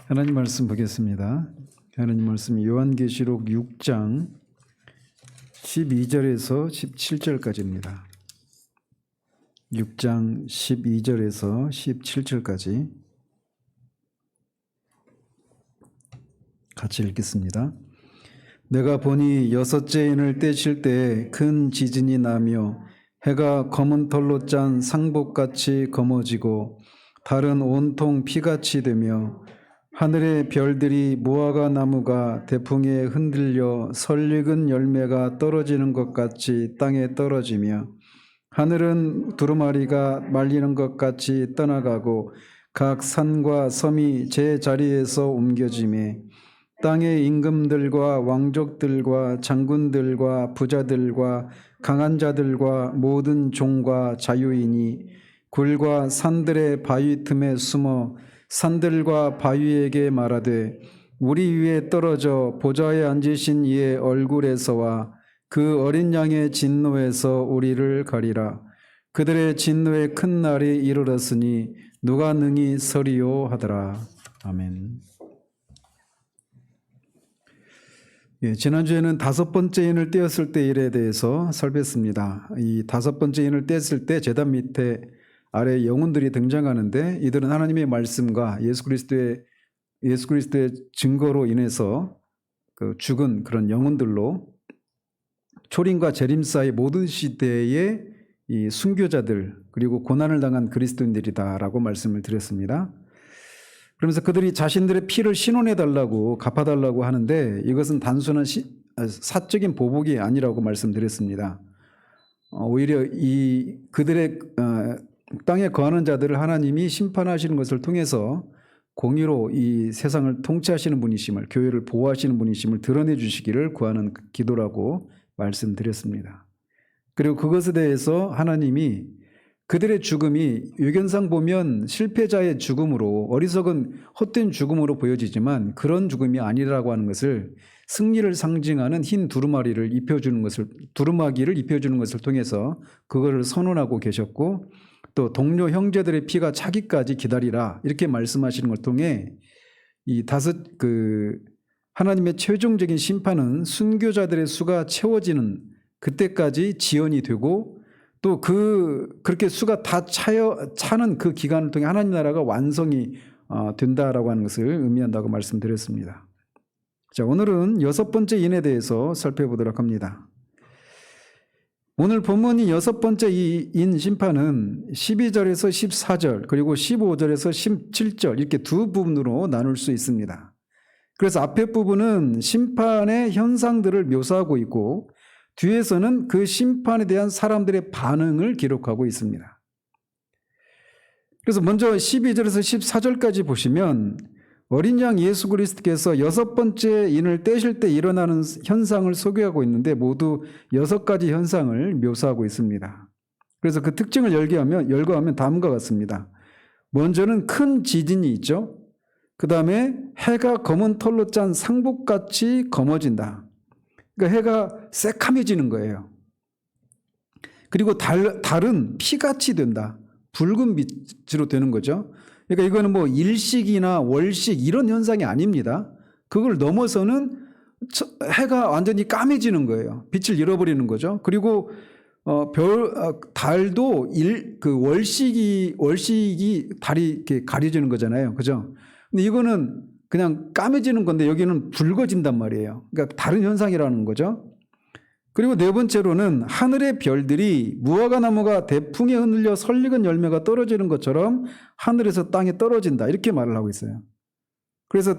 하나님 말씀 보겠습니다. 하나님 말씀 요한계시록 6장 12절에서 17절까지입니다. 6장 12절에서 17절까지 같이 읽겠습니다. 내가 보니 여섯째 인을 떼실 때 큰 지진이 나며 해가 검은 털로 짠 상복같이 검어지고 달은 온통 피같이 되며 하늘의 별들이 무화과 나무가 대풍에 흔들려 설익은 열매가 떨어지는 것 같이 땅에 떨어지며 하늘은 두루마리가 말리는 것 같이 떠나가고 각 산과 섬이 제 자리에서 옮겨지매 땅의 임금들과 왕족들과 장군들과 부자들과 강한 자들과 모든 종과 자유인이 굴과 산들의 바위 틈에 숨어 산들과 바위에게 말하되 우리 위에 떨어져 보좌에 앉으신 이의 얼굴에서와 그 어린 양의 진노에서 우리를 가리라. 그들의 진노의 큰 날이 이르렀으니 누가 능히 서리요 하더라. 아멘. 지난주에는 다섯 번째 인을 떼었을 때 일에 대해서 살폈습니다. 이 다섯 번째 인을 떼었을 때 제단 밑에 아래 영혼들이 등장하는데 이들은 하나님의 말씀과 예수 그리스도의 증거로 인해서 죽은 그런 영혼들로 초림과 재림 사이 모든 시대의 이 순교자들 그리고 고난을 당한 그리스도인들이다라고 말씀을 드렸습니다. 그러면서 그들이 자신들의 피를 신원해달라고 갚아달라고 하는데 이것은 단순한 사적인 보복이 아니라고 말씀드렸습니다. 오히려 이 그들의 땅에 거하는 자들을 하나님이 심판하시는 것을 통해서 공의로 이 세상을 통치하시는 분이심을, 교회를 보호하시는 분이심을 드러내 주시기를 구하는 기도라고 말씀드렸습니다. 그리고 그것에 대해서 하나님이 그들의 죽음이 유견상 보면 실패자의 죽음으로 어리석은 헛된 죽음으로 보여지지만 그런 죽음이 아니라고 하는 것을 승리를 상징하는 흰 두루마기를 입혀주는 것을 통해서 그거를 선언하고 계셨고 또 동료 형제들의 피가 차기까지 기다리라 이렇게 말씀하시는 걸 통해 이 하나님의 최종적인 심판은 순교자들의 수가 채워지는 그때까지 지연이 되고 또 그렇게 수가 다 차는 그 기간을 통해 하나님 나라가 완성이 된다라고 하는 것을 의미한다고 말씀드렸습니다. 자, 오늘은 여섯 번째 인에 대해서 살펴보도록 합니다. 오늘 본문이 여섯 번째 인 심판은 12절에서 14절 그리고 15절에서 17절 이렇게 두 부분으로 나눌 수 있습니다. 그래서 앞에 부분은 심판의 현상들을 묘사하고 있고 뒤에서는 그 심판에 대한 사람들의 반응을 기록하고 있습니다. 그래서 먼저 12절에서 14절까지 보시면 어린 양 예수 그리스도께서 여섯 번째 인을 떼실 때 일어나는 현상을 소개하고 있는데 모두 여섯 가지 현상을 묘사하고 있습니다. 그래서 그 특징을 열거하면 다음과 같습니다. 먼저는 큰 지진이 있죠. 그 다음에 해가 검은 털로 짠 상복같이 검어진다. 그러니까 해가 새카매지는 거예요. 그리고 달은 피같이 된다. 붉은 빛으로 되는 거죠. 그러니까 이거는 뭐 일식이나 월식 이런 현상이 아닙니다. 그걸 넘어서는 해가 완전히 까매지는 거예요. 빛을 잃어버리는 거죠. 그리고 달도 월식이 달이 이렇게 가려지는 거잖아요. 그죠? 근데 이거는 그냥 까매지는 건데 여기는 붉어진단 말이에요. 그러니까 다른 현상이라는 거죠. 그리고 네 번째로는 하늘의 별들이 무화과 나무가 대풍에 흔들려 설익은 열매가 떨어지는 것처럼 하늘에서 땅에 떨어진다. 이렇게 말을 하고 있어요. 그래서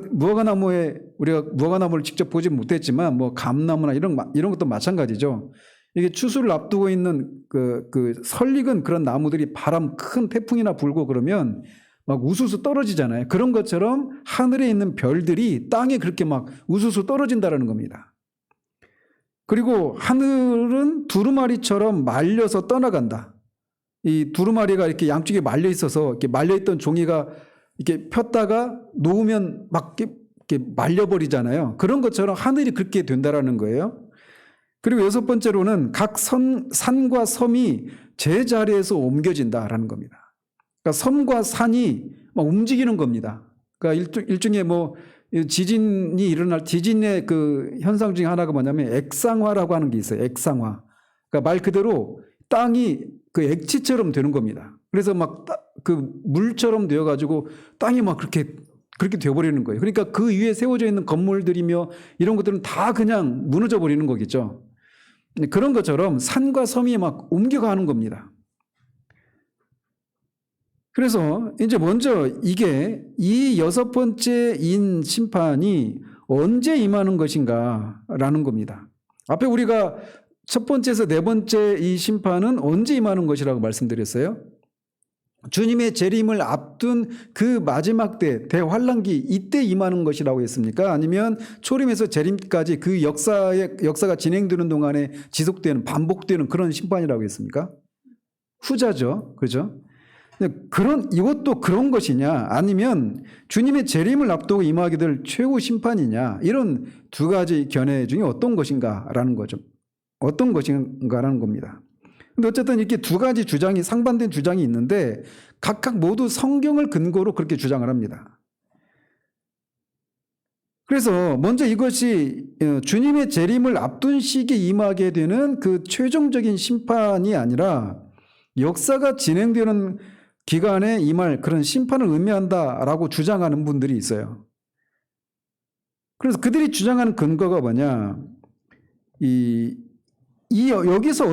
우리가 무화과 나무를 직접 보지 못했지만 뭐 감나무나 이런 것도 마찬가지죠. 이게 추수를 앞두고 있는 그 설익은 그런 나무들이 큰 태풍이나 불고 그러면 막 우수수 떨어지잖아요. 그런 것처럼 하늘에 있는 별들이 땅에 그렇게 막 우수수 떨어진다는 겁니다. 그리고 하늘은 두루마리처럼 말려서 떠나간다. 이 두루마리가 이렇게 양쪽에 말려 있어서 이렇게 말려있던 종이가 이렇게 폈다가 놓으면 막 이렇게 말려버리잖아요. 그런 것처럼 하늘이 그렇게 된다라는 거예요. 그리고 여섯 번째로는 각 산과 섬이 제자리에서 옮겨진다라는 겁니다. 그러니까 섬과 산이 막 움직이는 겁니다. 그러니까 일종의 뭐 지진이 일어날 지진의 그 현상 중에 하나가 뭐냐면 액상화라고 하는 게 있어요. 액상화. 그러니까 말 그대로 땅이 그 액체처럼 되는 겁니다. 그래서 막 그 물처럼 되어가지고 땅이 막 그렇게 되어버리는 거예요. 그러니까 그 위에 세워져 있는 건물들이며 이런 것들은 다 그냥 무너져 버리는 거겠죠. 그런 것처럼 산과 섬이 막 옮겨가는 겁니다. 그래서 이제 먼저 이게 이 6번째 인 심판이 언제 임하는 것인가라는 겁니다. 앞에 우리가 첫 번째에서 네 번째 이 심판은 언제 임하는 것이라고 말씀드렸어요. 주님의 재림을 앞둔 그 마지막 때 대환란기 이때 임하는 것이라고 했습니까? 아니면 초림에서 재림까지 그 역사가 진행되는 동안에 지속되는 반복되는 그런 심판이라고 했습니까? 후자죠. 그죠? 이것도 그런 것이냐 아니면 주님의 재림을 앞두고 임하게 될 최후 심판이냐 이런 두 가지 견해 중에 어떤 것인가라는 거죠. 어떤 것인가라는 겁니다. 근데 어쨌든 이렇게 두 가지 주장이 상반된 주장이 있는데 각각 모두 성경을 근거로 그렇게 주장을 합니다. 그래서 먼저 이것이 주님의 재림을 앞둔 시기에 임하게 되는 그 최종적인 심판이 아니라 역사가 진행되는 기간에 임할 그런 심판을 의미한다라고 주장하는 분들이 있어요. 그래서 그들이 주장하는 근거가 뭐냐? 여기서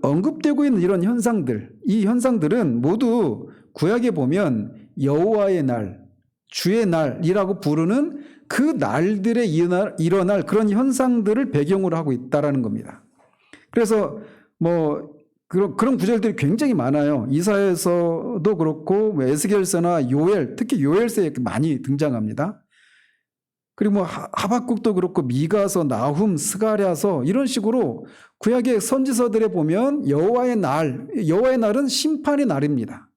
언급되고 있는 이런 현상들, 이 현상들은 모두 구약에 보면 여호와의 날, 주의 날이라고 부르는 그 날들에 일어날 그런 현상들을 배경으로 하고 있다라는 겁니다. 그래서 뭐 그런 구절들이 굉장히 많아요. 이사야서도 그렇고 에스겔서나 요엘, 특히 요엘서에 많이 등장합니다. 그리고 뭐 하박국도 그렇고 미가서, 나훔, 스가랴서 이런 식으로 구약의 선지서들에 보면 여호와의 날은 심판의 날입니다.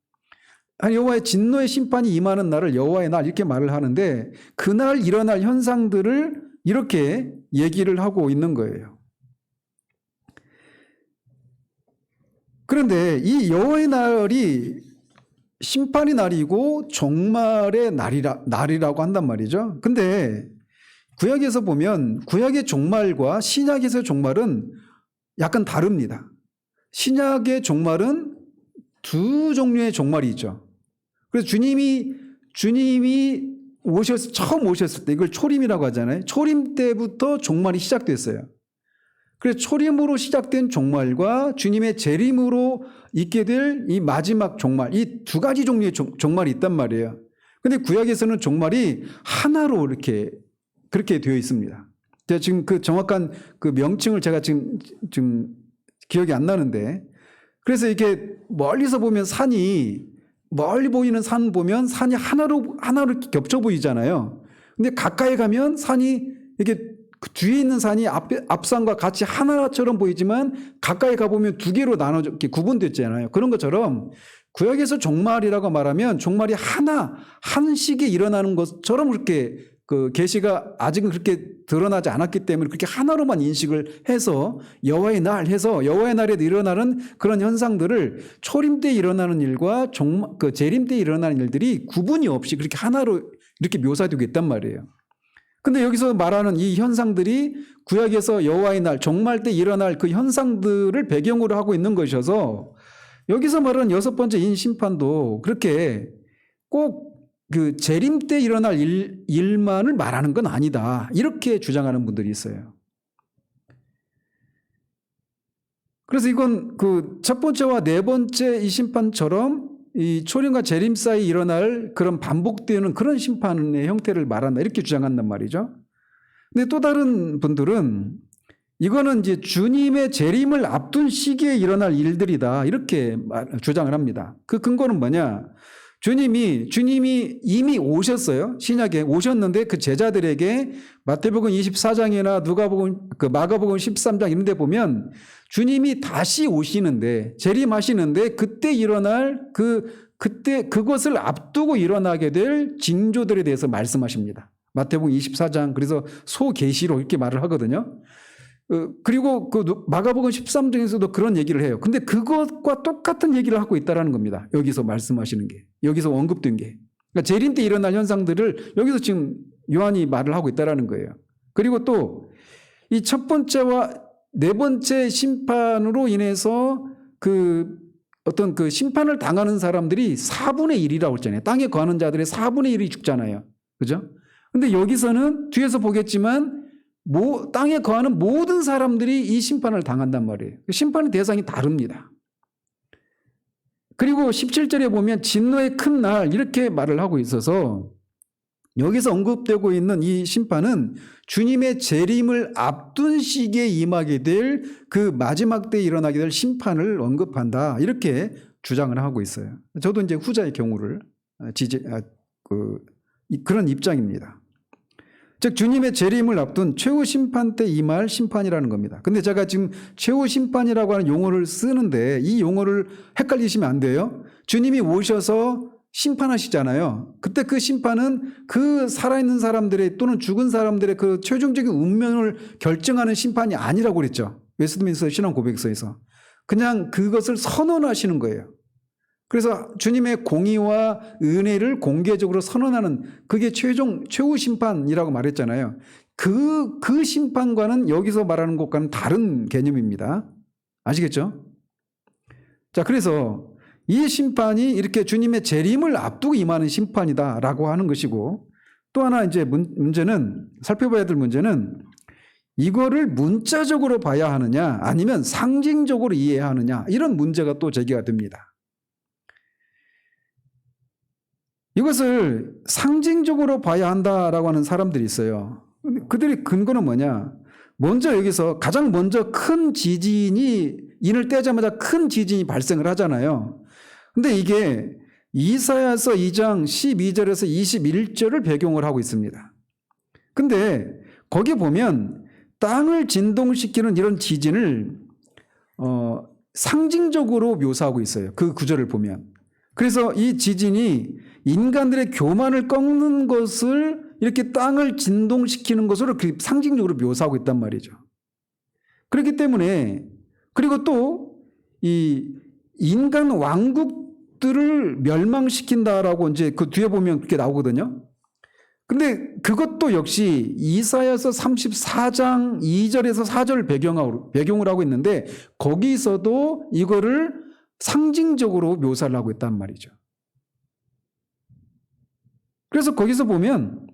여호와의 진노의 심판이 임하는 날을 여호와의 날 이렇게 말을 하는데 그날 일어날 현상들을 이렇게 얘기를 하고 있는 거예요. 그런데 이 여호와의 날이 심판의 날이고 종말의 날이라고 한단 말이죠. 근데 구약에서 보면 구약의 종말과 신약에서의 종말은 약간 다릅니다. 신약의 종말은 두 종류의 종말이 있죠. 그래서 주님이 처음 오셨을 때 이걸 초림이라고 하잖아요. 초림 때부터 종말이 시작됐어요. 그래서 초림으로 시작된 종말과 주님의 재림으로 있게 될 이 마지막 종말, 이 두 가지 종류의 종말이 있단 말이에요. 근데 구약에서는 종말이 하나로 이렇게 그렇게 되어 있습니다. 제가 지금 그 정확한 그 명칭을 제가 지금 기억이 안 나는데, 그래서 이렇게 멀리서 보면 멀리 보이는 산 보면 산이 하나로 겹쳐 보이잖아요. 근데 가까이 가면 산이 이렇게 그 뒤에 있는 산이 앞산과 같이 하나처럼 보이지만 가까이 가보면 두 개로 나눠져 이렇게 구분됐잖아요. 그런 것처럼 구약에서 종말이라고 말하면 종말이 한 시기에 일어나는 것처럼 그렇게 그 계시가 아직은 그렇게 드러나지 않았기 때문에 그렇게 하나로만 인식을 해서 여호와의 날에 일어나는 그런 현상들을 초림 때 일어나는 일과 그 재림 때 일어나는 일들이 구분이 없이 그렇게 하나로 이렇게 묘사되고 있단 말이에요. 근데 여기서 말하는 이 현상들이 구약에서 여호와의 날, 종말 때 일어날 그 현상들을 배경으로 하고 있는 것이어서 여기서 말하는 6번째 인 심판도 그렇게 꼭 그 재림 때 일어날 일만을 말하는 건 아니다. 이렇게 주장하는 분들이 있어요. 그래서 이건 그 첫 번째와 네 번째 이 심판처럼 이 초림과 재림 사이 일어날 그런 반복되는 그런 심판의 형태를 말한다. 이렇게 주장한단 말이죠. 근데 또 다른 분들은 이거는 이제 주님의 재림을 앞둔 시기에 일어날 일들이다. 이렇게 주장을 합니다. 그 근거는 뭐냐? 주님이 이미 오셨어요. 신약에 오셨는데 그 제자들에게 마태복음 24장이나 마가복음 13장 이런 데 보면 주님이 다시 오시는데 재림하시는데 그때 일어날 그것을 앞두고 일어나게 될 징조들에 대해서 말씀하십니다. 마태복음 24장 그래서 소계시록 이렇게 말을 하거든요. 그리고 그 마가복음 13장에서도 그런 얘기를 해요. 근데 그것과 똑같은 얘기를 하고 있다는 겁니다. 여기서 말씀하시는 게. 여기서 언급된 게. 그러니까 재림 때 일어날 현상들을 여기서 지금 요한이 말을 하고 있다라는 거예요. 그리고 또 이 첫 번째와 네 번째 심판으로 인해서 그 어떤 그 심판을 당하는 사람들이 4분의 1이라고 했잖아요. 땅에 거하는 자들의 4분의 1이 죽잖아요. 그죠? 근데 여기서는 뒤에서 보겠지만 땅에 거하는 모든 사람들이 이 심판을 당한단 말이에요. 심판의 대상이 다릅니다. 그리고 17절에 보면 진노의 큰 날 이렇게 말을 하고 있어서 여기서 언급되고 있는 이 심판은 주님의 재림을 앞둔 시기에 임하게 될 그 마지막 때에 일어나게 될 심판을 언급한다. 이렇게 주장을 하고 있어요. 저도 이제 후자의 경우를 그런 입장입니다. 즉 주님의 재림을 앞둔 최후 심판 때 임할 심판이라는 겁니다. 근데 제가 지금 최후 심판이라고 하는 용어를 쓰는데 이 용어를 헷갈리시면 안 돼요. 주님이 오셔서 심판하시잖아요. 그때 그 심판은 그 살아있는 사람들의 또는 죽은 사람들의 그 최종적인 운명을 결정하는 심판이 아니라고 그랬죠. 웨스트민스터 신앙 고백서에서. 그냥 그것을 선언하시는 거예요. 그래서 주님의 공의와 은혜를 공개적으로 선언하는 그게 최후 심판이라고 말했잖아요. 그 심판과는 여기서 말하는 것과는 다른 개념입니다. 아시겠죠? 자, 그래서 이 심판이 이렇게 주님의 재림을 앞두고 임하는 심판이다라고 하는 것이고 또 하나 이제 문제는 살펴봐야 될 문제는 이거를 문자적으로 봐야 하느냐 아니면 상징적으로 이해해야 하느냐 이런 문제가 또 제기가 됩니다. 이것을 상징적으로 봐야 한다라고 하는 사람들이 있어요. 그들의 근거는 뭐냐? 먼저 여기서 가장 먼저 큰 지진이 인을 떼자마자 큰 지진이 발생을 하잖아요. 근데 이게 이사야서 2장 12절에서 21절을 배경을 하고 있습니다. 근데 거기 보면 땅을 진동시키는 이런 지진을 상징적으로 묘사하고 있어요. 그 구절을 보면. 그래서 이 지진이 인간들의 교만을 꺾는 것을 이렇게 땅을 진동시키는 것으로 상징적으로 묘사하고 있단 말이죠. 그렇기 때문에 그리고 또 이 인간 왕국들을 멸망시킨다라고 이제 그 뒤에 보면 그렇게 나오거든요. 근데 그것도 역시 이사야서 34장 2절에서 4절을 배경을 하고 있는데 거기서도 이거를 상징적으로 묘사를 하고 있단 말이죠. 그래서 거기서 보면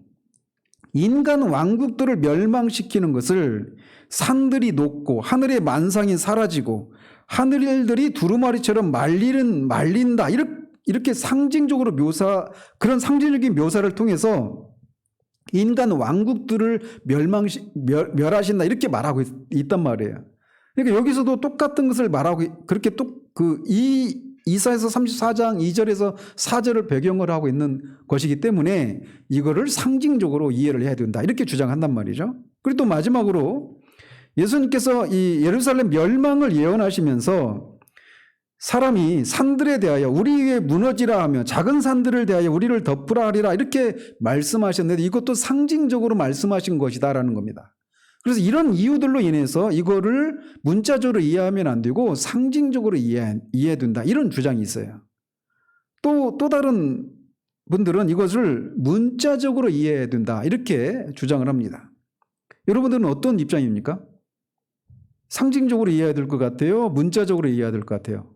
인간 왕국들을 멸망시키는 것을 산들이 녹고 하늘의 만상이 사라지고 하늘들이 두루마리처럼 말린다 이렇게 상징적으로 그런 상징적인 묘사를 통해서 인간 왕국들을 멸하신다 이렇게 말하고 있단 말이에요. 그러니까 여기서도 똑같은 것을 말하고 그렇게 이사야서 34장 2절에서 4절을 배경을 하고 있는 것이기 때문에 이거를 상징적으로 이해를 해야 된다 이렇게 주장한단 말이죠. 그리고 또 마지막으로 예수님께서 이 예루살렘 멸망을 예언하시면서 사람이 산들에 대하여 우리 위에 무너지라 하며 작은 산들을 대하여 우리를 덮으라 하리라 이렇게 말씀하셨는데 이것도 상징적으로 말씀하신 것이다라는 겁니다. 그래서 이런 이유들로 인해서 이거를 문자적으로 이해하면 안 되고 상징적으로 이해해야 된다 이런 주장이 있어요. 또 다른 분들은 이것을 문자적으로 이해해야 된다 이렇게 주장을 합니다. 여러분들은 어떤 입장입니까? 상징적으로 이해해야 될 것 같아요? 문자적으로 이해해야 될 것 같아요?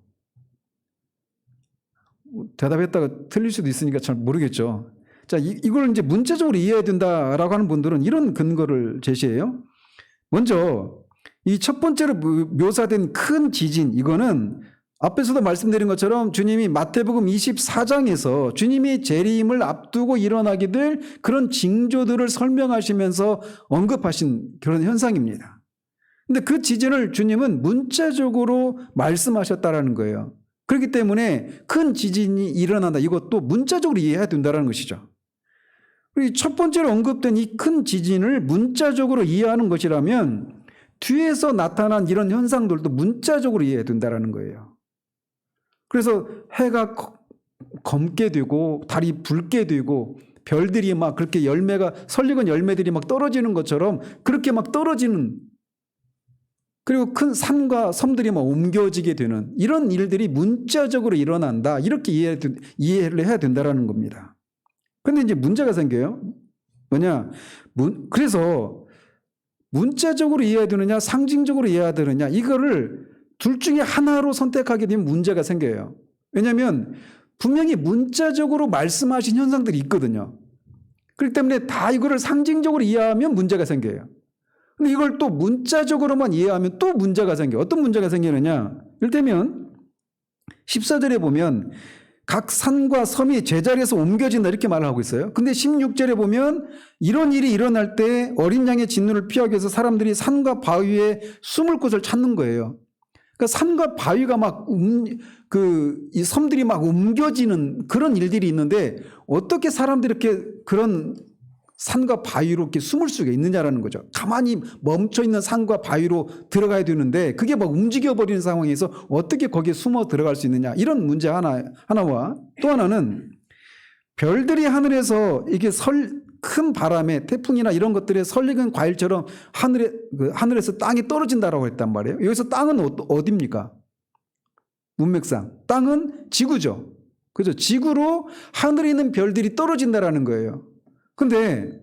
대답했다가 틀릴 수도 있으니까 잘 모르겠죠. 자, 이걸 이제 문자적으로 이해해야 된다라고 하는 분들은 이런 근거를 제시해요. 먼저 이 첫 번째로 묘사된 큰 지진 이거는 앞에서도 말씀드린 것처럼 주님이 마태복음 24장에서 주님이 재림을 앞두고 일어나게 될 그런 징조들을 설명하시면서 언급하신 그런 현상입니다. 근데 그 지진을 주님은 문자적으로 말씀하셨다라는 거예요. 그렇기 때문에 큰 지진이 일어난다. 이것도 문자적으로 이해해야 된다는 것이죠. 그리고 첫 번째로 언급된 이 큰 지진을 문자적으로 이해하는 것이라면 뒤에서 나타난 이런 현상들도 문자적으로 이해해야 된다는 거예요. 그래서 해가 검게 되고 달이 붉게 되고 별들이 막 그렇게 설익은 열매들이 막 떨어지는 것처럼 그렇게 막 떨어지는 그리고 큰 산과 섬들이 막 옮겨지게 되는 이런 일들이 문자적으로 일어난다. 이렇게 이해를 해야 된다는 겁니다. 근데 이제 문제가 생겨요. 뭐냐? 그래서 문자적으로 이해해야 되느냐, 상징적으로 이해해야 되느냐, 이거를 둘 중에 하나로 선택하게 되면 문제가 생겨요. 왜냐하면 분명히 문자적으로 말씀하신 현상들이 있거든요. 그렇기 때문에 다 이거를 상징적으로 이해하면 문제가 생겨요. 근데 이걸 또 문자적으로만 이해하면 또 문제가 생겨요. 어떤 문제가 생기느냐? 이를테면 14절에 보면 각 산과 섬이 제자리에서 옮겨진다 이렇게 말을 하고 있어요. 근데 16절에 보면 이런 일이 일어날 때 어린 양의 진노를 피하기 위해서 사람들이 산과 바위에 숨을 곳을 찾는 거예요. 그러니까 산과 바위가 막 이 섬들이 막 옮겨지는 그런 일들이 있는데 어떻게 사람들이 이렇게 그런 산과 바위로 이렇게 숨을 수가 있느냐라는 거죠. 가만히 멈춰 있는 산과 바위로 들어가야 되는데 그게 막 움직여버리는 상황에서 어떻게 거기에 숨어 들어갈 수 있느냐. 이런 문제 하나와 또 하나는 별들이 하늘에서 이게 큰 바람에 태풍이나 이런 것들에 설익은 과일처럼 하늘에서 땅에 떨어진다라고 했단 말이에요. 여기서 땅은 어디입니까? 문맥상. 땅은 지구죠. 그죠? 지구로 하늘에 있는 별들이 떨어진다라는 거예요. 근데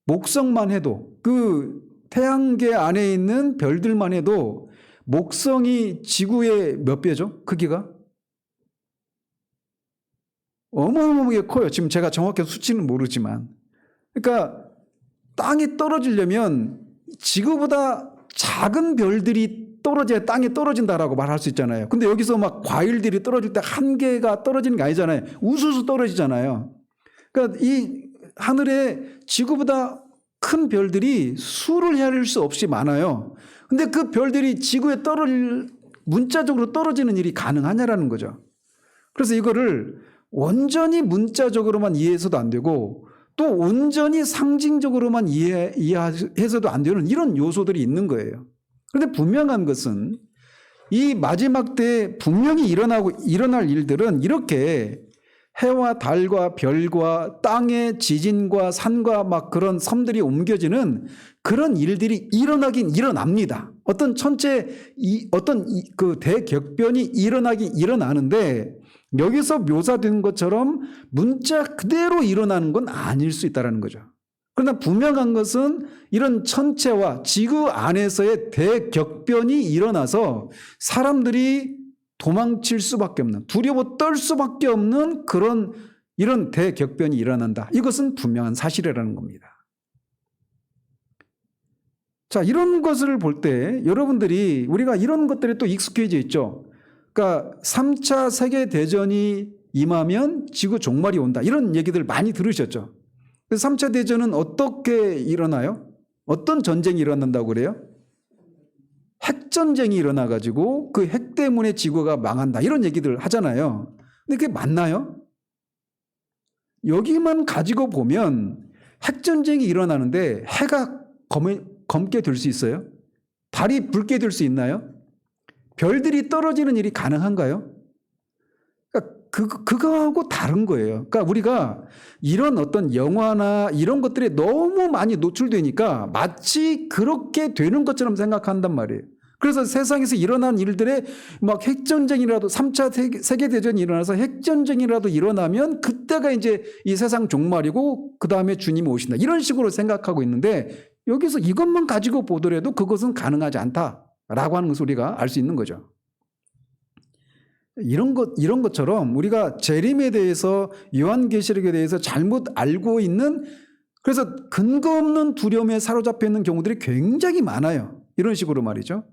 목성만 해도 그 태양계 안에 있는 별들만 해도 목성이 지구의 몇 배죠? 크기가? 어마어마하게 커요. 지금 제가 정확히 수치는 모르지만. 그러니까 땅에 떨어지려면 지구보다 작은 별들이 떨어져야 땅에 떨어진다라고 말할 수 있잖아요. 근데 여기서 막 과일들이 떨어질 때 한 개가 떨어지는 게 아니잖아요. 우수수 떨어지잖아요. 그러니까 이 하늘에 지구보다 큰 별들이 수를 헤아릴 수 없이 많아요. 근데 그 별들이 지구에 문자적으로 떨어지는 일이 가능하냐라는 거죠. 그래서 이거를 온전히 문자적으로만 이해해서도 안 되고 또 온전히 상징적으로만 이해해서도 안 되는 이런 요소들이 있는 거예요. 그런데 분명한 것은 이 마지막 때에 분명히 일어날 일들은 이렇게 해와 달과 별과 땅의 지진과 산과 막 그런 섬들이 옮겨지는 그런 일들이 일어나긴 일어납니다. 어떤 그 대격변이 일어나는데 여기서 묘사된 것처럼 문자 그대로 일어나는 건 아닐 수 있다는 거죠. 그러나 분명한 것은 이런 천체와 지구 안에서의 대격변이 일어나서 사람들이 도망칠 수밖에 없는, 두려워 떨 수밖에 없는 이런 대격변이 일어난다. 이것은 분명한 사실이라는 겁니다. 자, 이런 것을 볼 때 여러분들이 우리가 이런 것들에 또 익숙해져 있죠. 그러니까 3차 세계대전이 임하면 지구 종말이 온다. 이런 얘기들 많이 들으셨죠. 그래서 3차 대전은 어떻게 일어나요? 어떤 전쟁이 일어난다고 그래요? 핵전쟁이 일어나가지고 그 핵 때문에 지구가 망한다. 이런 얘기들 하잖아요. 근데 그게 맞나요? 여기만 가지고 보면 핵전쟁이 일어나는데 해가 검게 될 수 있어요? 달이 붉게 될 수 있나요? 별들이 떨어지는 일이 가능한가요? 그러니까 그거하고 다른 거예요. 그러니까 우리가 이런 어떤 영화나 이런 것들에 너무 많이 노출되니까 마치 그렇게 되는 것처럼 생각한단 말이에요. 그래서 세상에서 일어난 일들에 막 핵전쟁이라도 3차 세계대전이 일어나서 핵전쟁이라도 일어나면 그때가 이제 이 세상 종말이고 그 다음에 주님이 오신다. 이런 식으로 생각하고 있는데 여기서 이것만 가지고 보더라도 그것은 가능하지 않다라고 하는 것을 우리가 알 수 있는 거죠. 이런 것처럼 우리가 재림에 대해서 요한계시록에 대해서 잘못 알고 있는 그래서 근거 없는 두려움에 사로잡혀 있는 경우들이 굉장히 많아요. 이런 식으로 말이죠.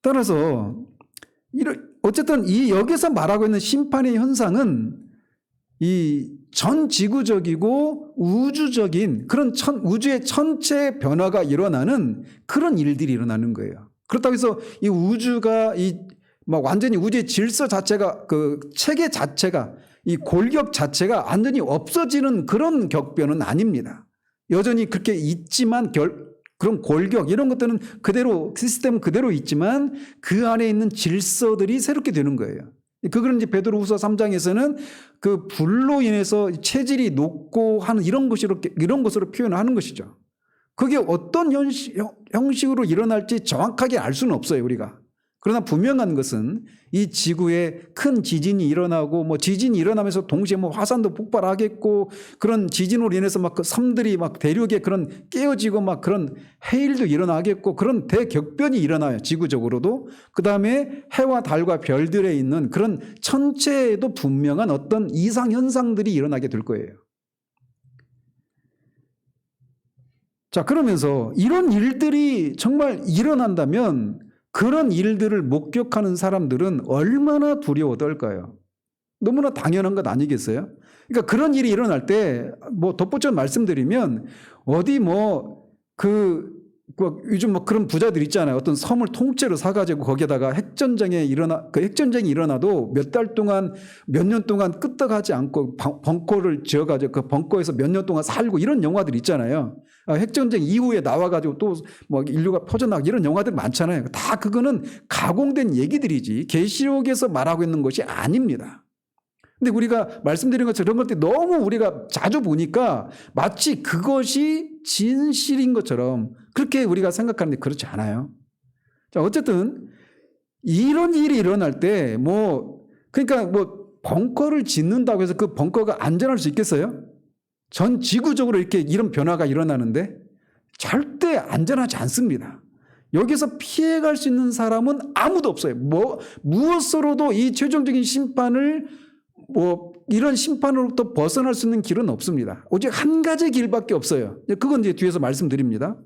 따라서 어쨌든 여기서 말하고 있는 심판의 현상은 이 전 지구적이고 우주적인 그런 우주의 천체 변화가 일어나는 그런 일들이 일어나는 거예요. 그렇다고 해서 이 우주가 막 완전히 우주의 질서 자체가 그 체계 자체가 이 골격 자체가 완전히 없어지는 그런 격변은 아닙니다. 여전히 그렇게 있지만 그런 골격 이런 것들은 그대로 시스템은 그대로 있지만 그 안에 있는 질서들이 새롭게 되는 거예요. 그거는 이제 베드로후서 3장에서는 그 불로 인해서 체질이 녹고 하는 이런 것으로 표현하는 것이죠. 그게 어떤 형식으로 일어날지 정확하게 알 수는 없어요, 우리가. 그러나 분명한 것은 이 지구에 큰 지진이 일어나고 뭐 지진이 일어나면서 동시에 뭐 화산도 폭발하겠고 그런 지진으로 인해서 막 그 섬들이 막 대륙에 그런 깨어지고 막 그런 해일도 일어나겠고 그런 대격변이 일어나요. 지구적으로도. 그다음에 해와 달과 별들에 있는 그런 천체에도 분명한 어떤 이상 현상들이 일어나게 될 거예요. 자, 그러면서 이런 일들이 정말 일어난다면 그런 일들을 목격하는 사람들은 얼마나 두려워 떨까요? 너무나 당연한 것 아니겠어요? 그러니까 그런 일이 일어날 때 뭐 덧붙여 말씀드리면 어디 요즘 뭐 그런 부자들 있잖아요. 어떤 섬을 통째로 사가지고 거기에다가 핵전쟁이 일어나도 몇 달 동안 몇 년 동안 끄떡하지 않고 벙커를 지어가지고 그 벙커에서 몇 년 동안 살고 이런 영화들 있잖아요. 핵전쟁 이후에 나와가지고 또 뭐 인류가 퍼져나가고 이런 영화들 많잖아요. 다 그거는 가공된 얘기들이지 계시록에서 말하고 있는 것이 아닙니다. 근데 우리가 말씀드린 것처럼 그런 것들이 너무 우리가 자주 보니까 마치 그것이 진실인 것처럼 그렇게 우리가 생각하는데 그렇지 않아요. 자, 어쨌든 이런 일이 일어날 때 그러니까 벙커를 짓는다고 해서 그 벙커가 안전할 수 있겠어요? 전 지구적으로 이렇게 이런 변화가 일어나는데 절대 안전하지 않습니다. 여기서 피해갈 수 있는 사람은 아무도 없어요. 무엇으로도 이 최종적인 심판을 이런 심판으로부터 벗어날 수 있는 길은 없습니다. 오직 한 가지 길밖에 없어요. 그건 이제 뒤에서 말씀드립니다.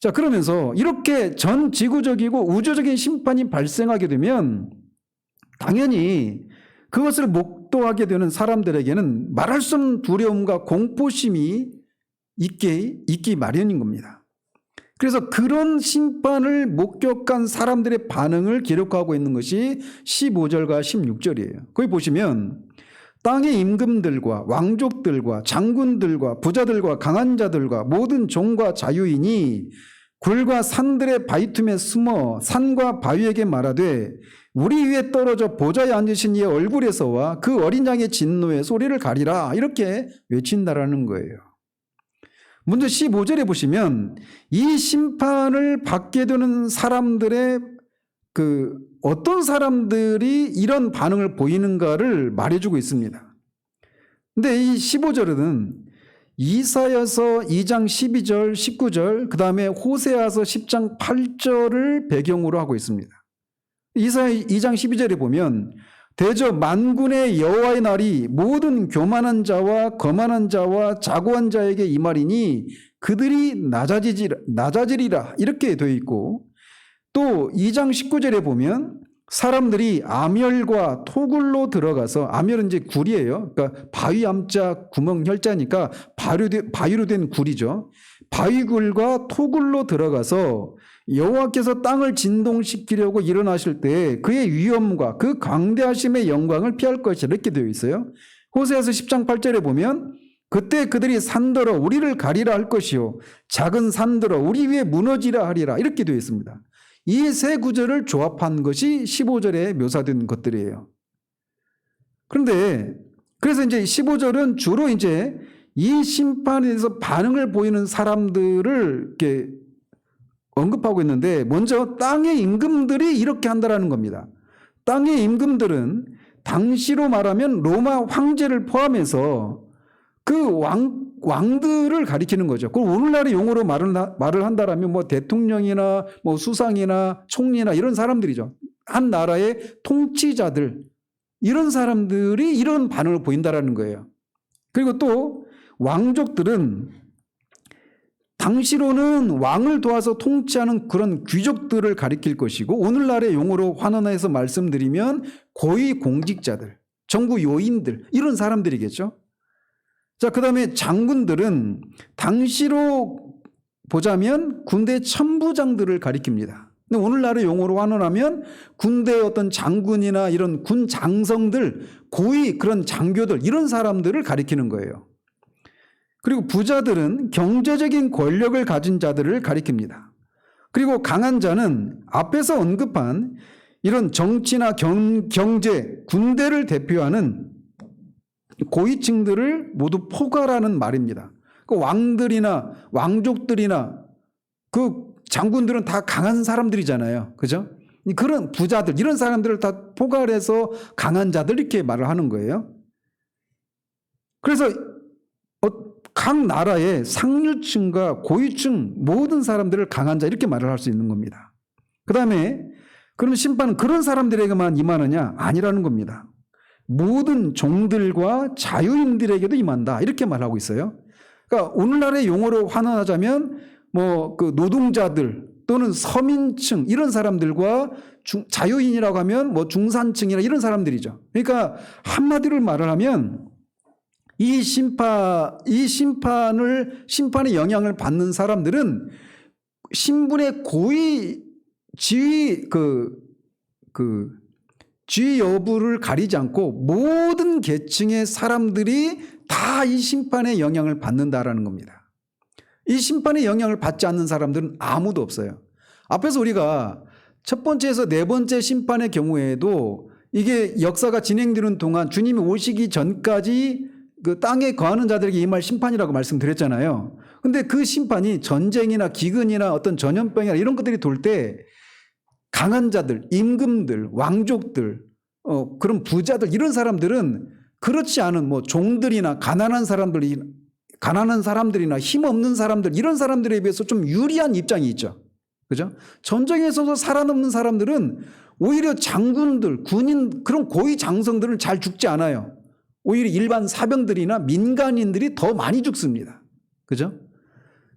자, 그러면서 이렇게 전 지구적이고 우주적인 심판이 발생하게 되면 당연히 그것을 목도하게 되는 사람들에게는 말할 수 없는 두려움과 공포심이 있기 마련인 겁니다. 그래서 그런 심판을 목격한 사람들의 반응을 기록하고 있는 것이 15절과 16절이에요. 거기 보시면 땅의 임금들과 왕족들과 장군들과 부자들과 강한 자들과 모든 종과 자유인이 굴과 산들의 바위 틈에 숨어 산과 바위에게 말하되 우리 위에 떨어져 보좌에 앉으신 이의 얼굴에서와 그 어린 양의 진노에 소리를 가리라 이렇게 외친다라는 거예요. 먼저 15절에 보시면 이 심판을 받게 되는 사람들의 어떤 사람들이 이런 반응을 보이는가를 말해주고 있습니다. 근데 이 15절은 이사야서 2장 12절, 19절, 그 다음에 호세아서 10장 8절을 배경으로 하고 있습니다. 이사야 2장 12절에 보면 대저 만군의 여호와의 날이 모든 교만한 자와 거만한 자와 자고한 자에게 임하리니 그들이 낮아지리라 이렇게 되어 있고 또 2장 19절에 보면 사람들이 아멸과 토굴로 들어가서 아멸은 이제 굴이에요. 그러니까 바위 암자 구멍 혈자니까 바위로 된 굴이죠. 바위굴과 토굴로 들어가서 여호와께서 땅을 진동시키려고 일어나실 때 그의 위엄과 그 광대하심의 영광을 피할 것이라 이렇게 되어 있어요. 호세아서 10장 8절에 보면 그때 그들이 산더러 우리를 가리라 할 것이요 작은 산더러 우리 위에 무너지라 하리라 이렇게 되어 있습니다. 이 세 구절을 조합한 것이 15절에 묘사된 것들이에요. 그래서 이제 15절은 주로 이제 이 심판에 대해서 반응을 보이는 사람들을 이렇게 언급하고 있는데 먼저 땅의 임금들이 이렇게 한다라는 겁니다. 땅의 임금들은 당시로 말하면 로마 황제를 포함해서 그 왕들을 가리키는 거죠. 그럼 오늘날의 용어로 말을 한다라면 대통령이나 수상이나 총리나 이런 사람들이죠. 한 나라의 통치자들 이런 사람들이 이런 반응을 보인다라는 거예요. 그리고 또 왕족들은 당시로는 왕을 도와서 통치하는 그런 귀족들을 가리킬 것이고 오늘날의 용어로 환원해서 말씀드리면 고위 공직자들, 정부 요인들 이런 사람들이겠죠. 자, 그 다음에 장군들은 당시로 보자면 군대 천부장들을 가리킵니다. 근데 오늘날의 용어로 환원하면 군대의 어떤 장군이나 이런 군 장성들, 고위 그런 장교들 이런 사람들을 가리키는 거예요. 그리고 부자들은 경제적인 권력을 가진 자들을 가리킵니다. 그리고 강한 자는 앞에서 언급한 이런 정치나 경제, 군대를 대표하는 고위층들을 모두 포괄하는 말입니다. 그 왕들이나 왕족들이나 그 장군들은 다 강한 사람들이잖아요. 그죠? 그런 부자들, 이런 사람들을 다 포괄해서 강한 자들 이렇게 말을 하는 거예요. 그래서 각 나라의 상류층과 고위층 모든 사람들을 강한 자 이렇게 말을 할 수 있는 겁니다. 그 다음에 그럼 심판은 그런 사람들에게만 임하느냐? 아니라는 겁니다. 모든 종들과 자유인들에게도 임한다 이렇게 말하고 있어요. 그러니까 오늘날의 용어로 환원하자면 뭐 그 노동자들 또는 서민층 이런 사람들과 자유인이라고 하면 뭐 중산층이나 이런 사람들이죠. 그러니까 한마디로 말을 하면 이 심판의 영향을 받는 사람들은 신분의 고위 지위 지위 여부를 가리지 않고 모든 계층의 사람들이 다 이 심판의 영향을 받는다라는 겁니다. 이 심판의 영향을 받지 않는 사람들은 아무도 없어요. 앞에서 우리가 첫 번째에서 네 번째 심판의 경우에도 이게 역사가 진행되는 동안 주님이 오시기 전까지 그 땅에 거하는 자들에게 임할 심판이라고 말씀드렸잖아요. 근데 그 심판이 전쟁이나 기근이나 어떤 전염병이나 이런 것들이 돌 때 강한 자들, 임금들, 왕족들, 그런 부자들 이런 사람들은 그렇지 않은 뭐 종들이나 가난한 사람들이나 힘없는 사람들 이런 사람들에 비해서 좀 유리한 입장이 있죠. 그죠? 전쟁에서도 살아남는 사람들은 오히려 장군들, 군인 그런 고위 장성들은 잘 죽지 않아요. 오히려 일반 사병들이나 민간인들이 더 많이 죽습니다. 그죠?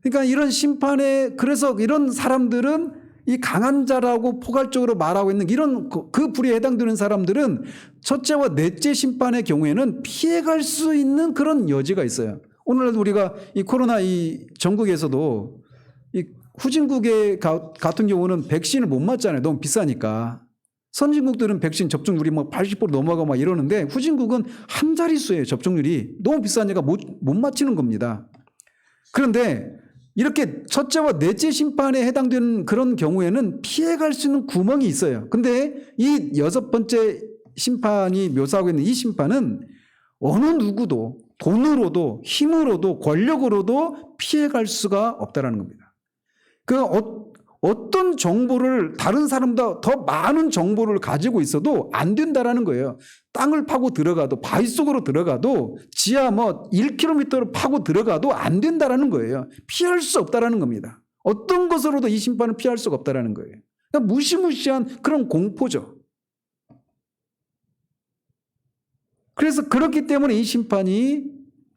그러니까 이런 심판에 그래서 이런 사람들은 이 강한 자라고 포괄적으로 말하고 있는 이런 그 불에 해당되는 사람들은 첫째와 넷째 심판의 경우에는 피해갈 수 있는 그런 여지가 있어요. 오늘날도 우리가 이 코로나 이 전국에서도 이 후진국의 같은 경우는 백신을 못 맞잖아요. 너무 비싸니까. 선진국들은 백신 접종률이 뭐 80% 넘어가고 막 이러는데 후진국은 한 자릿수예요. 접종률이. 너무 비싸니까 못 맞히는 겁니다. 그런데 이렇게 첫째와 넷째 심판에 해당되는 그런 경우에는 피해갈 수 있는 구멍이 있어요. 근데 이 여섯 번째 심판이 묘사하고 있는 이 심판은 어느 누구도 돈으로도 힘으로도 권력으로도 피해갈 수가 없다라는 겁니다. 어떤 정보를 다른 사람보다 더 많은 정보를 가지고 있어도 안 된다라는 거예요. 땅을 파고 들어가도 바위 속으로 들어가도 지하 뭐 1km를 파고 들어가도 안 된다라는 거예요. 피할 수 없다라는 겁니다. 어떤 것으로도 이 심판을 피할 수가 없다라는 거예요. 그러니까 무시무시한 그런 공포죠. 그래서 그렇기 때문에 이 심판이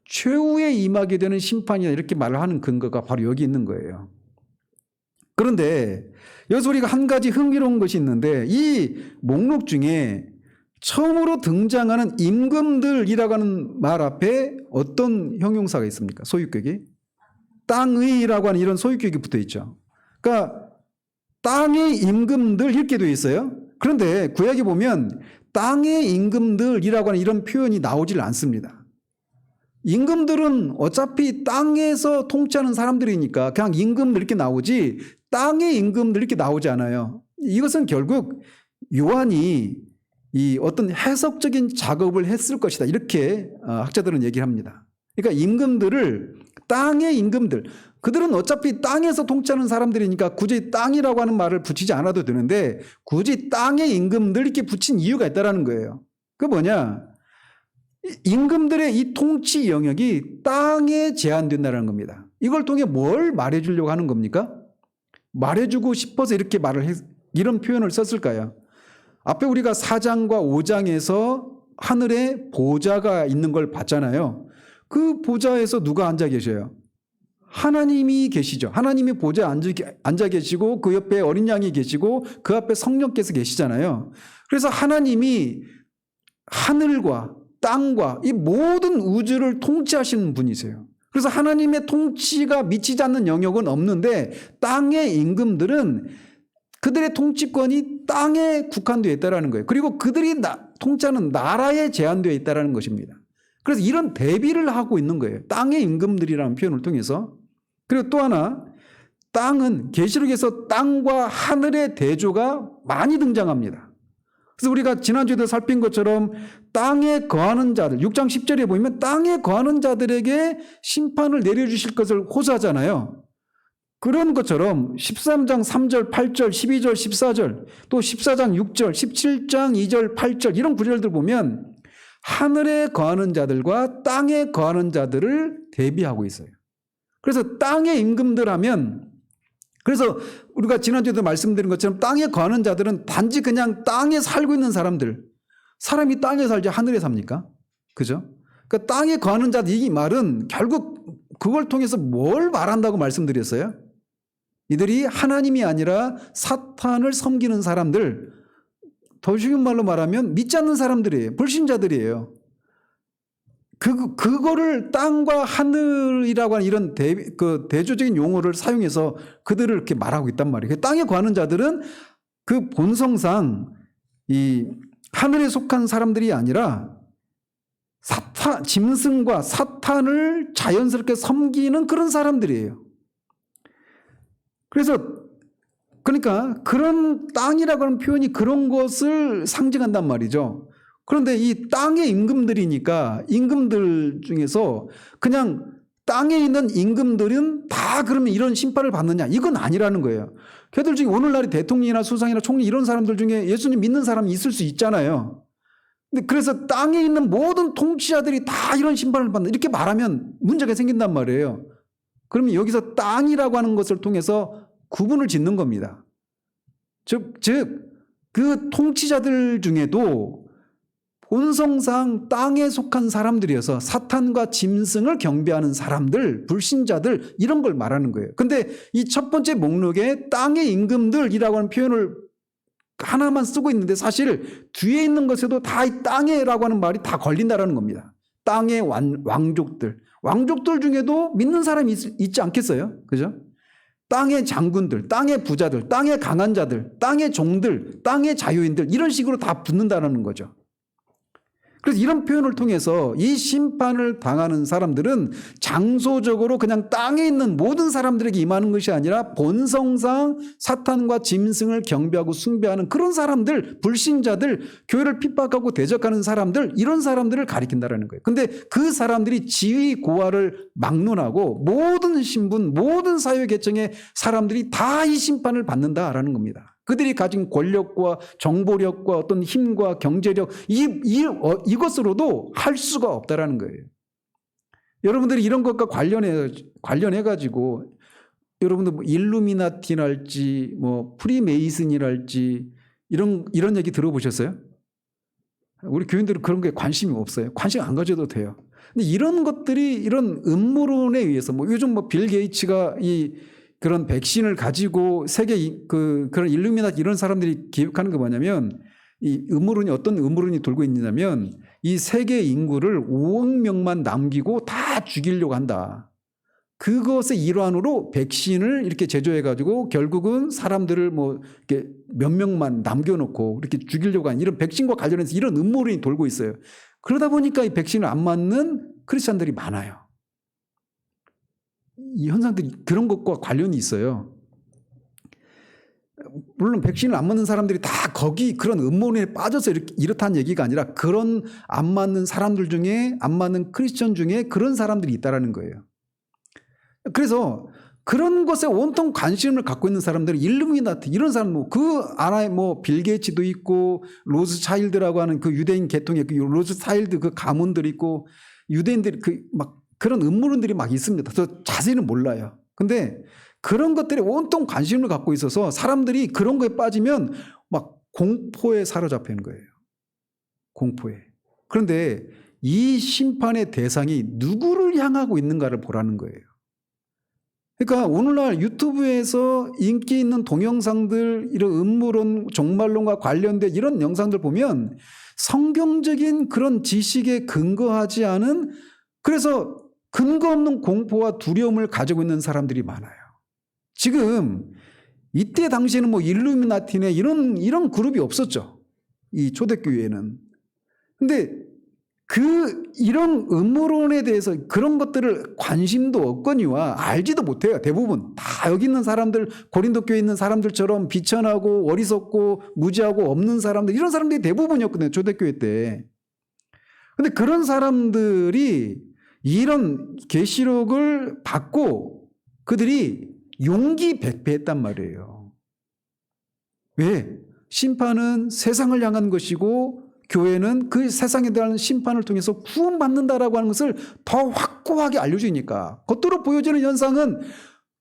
최후에 임하게 되는 심판이다 이렇게 말을 하는 근거가 바로 여기 있는 거예요. 그런데 여기서 우리가 한 가지 흥미로운 것이 있는데 이 목록 중에 처음으로 등장하는 임금들이라고 하는 말 앞에 어떤 형용사가 있습니까? 소유격이? 땅의라고 하는 이런 소유격이 붙어 있죠. 그러니까 땅의 임금들 이렇게 되어 있어요. 그런데 구약에 보면 땅의 임금들이라고 하는 이런 표현이 나오질 않습니다. 임금들은 어차피 땅에서 통치하는 사람들이니까 그냥 임금들 이렇게 나오지 땅의 임금들 이렇게 나오지 않아요. 이것은 결국 요한이 이 어떤 해석적인 작업을 했을 것이다 이렇게 학자들은 얘기를 합니다. 그러니까 임금들을 땅의 임금들 그들은 어차피 땅에서 통치하는 사람들이니까 굳이 땅이라고 하는 말을 붙이지 않아도 되는데 굳이 땅의 임금들 이렇게 붙인 이유가 있다라는 거예요. 그게 뭐냐? 임금들의 이 통치 영역이 땅에 제한된다는 겁니다. 이걸 통해 뭘 말해주려고 하는 겁니까? 말해주고 싶어서 이렇게 이런 표현을 썼을까요? 앞에 우리가 4장과 5장에서 하늘에 보좌가 있는 걸 봤잖아요. 그 보좌에서 누가 앉아 계셔요? 하나님이 계시죠. 하나님이 보좌에 앉아 계시고 그 옆에 어린 양이 계시고 그 앞에 성령께서 계시잖아요. 그래서 하나님이 하늘과 땅과 이 모든 우주를 통치하시는 분이세요. 그래서 하나님의 통치가 미치지 않는 영역은 없는데 땅의 임금들은 그들의 통치권이 땅에 국한되어 있다는 거예요. 그리고 그들이 통치하는 나라에 제한되어 있다는 것입니다. 그래서 이런 대비를 하고 있는 거예요. 땅의 임금들이라는 표현을 통해서. 그리고 또 하나 땅은 계시록에서 땅과 하늘의 대조가 많이 등장합니다. 그래서 우리가 지난주에도 살핀 것처럼 땅에 거하는 자들 6장 10절에 보면 땅에 거하는 자들에게 심판을 내려주실 것을 호소하잖아요. 그런 것처럼 13장 3절, 8절, 12절, 14절, 또 14장 6절, 17장 2절, 8절 이런 구절들 보면 하늘에 거하는 자들과 땅에 거하는 자들을 대비하고 있어요. 그래서 땅의 임금들 하면, 그래서 우리가 지난주에도 말씀드린 것처럼 땅에 거하는 자들은 단지 그냥 땅에 살고 있는 사람들. 사람이 땅에 살지 하늘에 삽니까? 그죠? 그러니까 땅에 거하는 자들, 이 말은 결국 그걸 통해서 뭘 말한다고 말씀드렸어요? 이들이 하나님이 아니라 사탄을 섬기는 사람들, 더 쉬운 말로 말하면 믿지 않는 사람들이에요. 불신자들이에요. 그거를 땅과 하늘이라고 하는 이런 대조적인 용어를 사용해서 그들을 이렇게 말하고 있단 말이에요. 땅에 거하는 자들은 그 본성상 이 하늘에 속한 사람들이 아니라 짐승과 사탄을 자연스럽게 섬기는 그런 사람들이에요. 그러니까 그런 땅이라고 하는 표현이 그런 것을 상징한단 말이죠. 그런데 이 땅의 임금들이니까 임금들 중에서 그냥 땅에 있는 임금들은 다 그러면 이런 심판을 받느냐? 이건 아니라는 거예요. 걔들 중에 오늘날의 대통령이나 수상이나 총리 이런 사람들 중에 예수님 믿는 사람이 있을 수 있잖아요. 근데 그래서 땅에 있는 모든 통치자들이 다 이런 심판을 받는다. 이렇게 말하면 문제가 생긴단 말이에요. 그러면 여기서 땅이라고 하는 것을 통해서 구분을 짓는 겁니다. 즉, 그 통치자들 중에도 본성상 땅에 속한 사람들이어서 사탄과 짐승을 경배하는 사람들, 불신자들 이런 걸 말하는 거예요. 근데 이 첫 번째 목록에 땅의 임금들이라고 하는 표현을 하나만 쓰고 있는데 사실 뒤에 있는 것에도 다 이 땅에라고 하는 말이 다 걸린다라는 겁니다. 땅의 왕족들 중에도 믿는 사람이 있지 않겠어요? 그죠? 땅의 장군들, 땅의 부자들, 땅의 강한 자들, 땅의 종들, 땅의 자유인들 이런 식으로 다 붙는다는 거죠. 그래서 이런 표현을 통해서 이 심판을 당하는 사람들은 장소적으로 그냥 땅에 있는 모든 사람들에게 임하는 것이 아니라 본성상 사탄과 짐승을 경배하고 숭배하는 그런 사람들, 불신자들, 교회를 핍박하고 대적하는 사람들, 이런 사람들을 가리킨다는 거예요. 근데 그 사람들이 지위 고하를 막론하고 모든 신분, 모든 사회 계층의 사람들이 다 이 심판을 받는다라는 겁니다. 그들이 가진 권력과 정보력과 어떤 힘과 경제력 이것으로도 할 수가 없다라는 거예요. 여러분들이 이런 것과 관련해 가지고 여러분들 뭐 일루미나티랄지 뭐 프리메이슨이랄지 이런 얘기 들어보셨어요? 우리 교인들은 그런 게 관심이 없어요. 관심 안 가져도 돼요. 근데 이런 것들이 이런 음모론에 의해서 뭐 요즘 뭐 빌 게이츠가 그런 백신을 가지고 세계 그런 일루미나티 이런 사람들이 기획하는 게 뭐냐면 어떤 음모론이 돌고 있냐면 이 세계 인구를 5억 명만 남기고 다 죽이려고 한다. 그것의 일환으로 백신을 이렇게 제조해 가지고 결국은 사람들을 뭐 이렇게 몇 명만 남겨놓고 이렇게 죽이려고 하는 이런 백신과 관련해서 이런 음모론이 돌고 있어요. 그러다 보니까 이 백신을 안 맞는 크리스찬들이 많아요. 이 현상들이 그런 것과 관련이 있어요. 물론 백신을 안 맞는 사람들이 다 그런 음모론에 빠져서 이렇다는 얘기가 아니라 그런 안 맞는 사람들 중에 안 맞는 크리스천 중에 그런 사람들이 있다라는 거예요. 그래서 그런 것에 온통 관심을 갖고 있는 사람들은 일루미나티 이런 사람 그 안에 뭐 빌 게이츠도 있고 로스차일드라고 하는 그 유대인 계통의 그 로스차일드 그 가문들이 있고 유대인들이 그런 음모론들이 막 있습니다. 저 자세히는 몰라요. 근데 그런 것들이 온통 관심을 갖고 있어서 사람들이 그런 거에 빠지면 막 공포에 사로잡히는 거예요. 공포에. 그런데 이 심판의 대상이 누구를 향하고 있는가를 보라는 거예요. 그러니까 오늘날 유튜브에서 인기 있는 동영상들, 이런 음모론, 종말론과 관련된 이런 영상들 보면 성경적인 그런 지식에 근거하지 않은 그래서 근거 없는 공포와 두려움을 가지고 있는 사람들이 많아요. 지금 이때 당시에는 뭐 일루미나티네 이런 그룹이 없었죠. 이 초대교회에는. 근데 이런 음모론에 대해서 그런 것들을 관심도 없거니와 알지도 못해요. 대부분 다 여기 있는 사람들, 고린도 교회에 있는 사람들처럼 비천하고 어리석고 무지하고 없는 사람들, 이런 사람들이 대부분이었거든요. 초대교회 때. 근데 그런 사람들이 이런 계시록을 받고 그들이 용기 백배했단 말이에요. 왜? 심판은 세상을 향한 것이고 교회는 그 세상에 대한 심판을 통해서 구원받는다라고 하는 것을 더 확고하게 알려주니까. 겉으로 보여지는 현상은